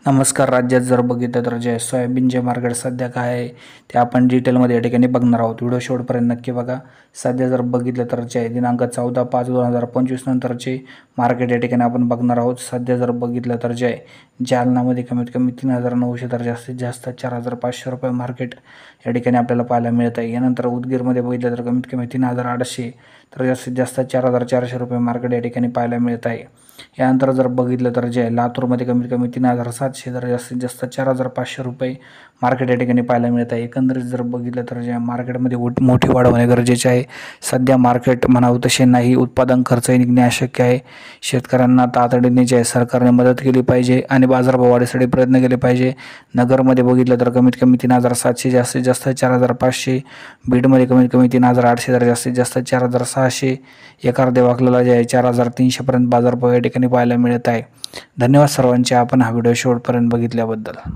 नमस्कार. राज्यात जर बघितलं तर जे सोयाबीनचे मार्केट सध्या काय आहे ते आपण डिटेलमध्ये या ठिकाणी बघणार आहोत. व्हिडिओ शेवटपर्यंत नक्की बघा. सध्या जर बघितलं तर जे दिनांक 14/5/2025 नंतरचे मार्केट या ठिकाणी आपण बघणार आहोत. सध्या जर बघितलं तर जे जालनामध्ये कमीत कमी 3,900 तर जास्तीत जास्त 4,500 रुपये मार्केट या ठिकाणी आपल्याला पाहायला मिळत आहे. यानंतर उदगीरमध्ये बघितलं तर कमीत कमी 3,800 तर जास्तीत जास्त 4,400 रुपये मार्केट या ठिकाणी पाहायला मिळत आहे. यानंतर जर बघितलं तर जे लातूरमध्ये कमीत कमी 3,700 तर जास्तीत जास्त 4,500 रुपये मार्केट या ठिकाणी पाहायला मिळत आहे. एकंदरीत जर बघितलं तर जे मार्केटमध्ये मोठी वाढ होणे गरजेचे आहे. सध्या मार्केट म्हणावं तसे नाही, उत्पादन खर्चही निघणे अशक्य आहे. शेतकऱ्यांना तातडीने जे सरकारने मदत केली पाहिजे आणि बाजारभाव वाढीसाठी प्रयत्न केले पाहिजे. नगरमध्ये बघितलं तर कमीत कमी 3,700 जास्तीत जास्त 4,500, बीडमध्ये कमीत कमी 3,800 तर जास्तीत जास्त 4,600, एका देवाकला जे आहे 4,300 पर्यंत बाजारभाव या ठिकाणी पाहायला मिळत आहे. धन्यवाद सर्वांचे, आपण हा व्हिडिओ शेवटपर्यंत बघितल्याबद्दल.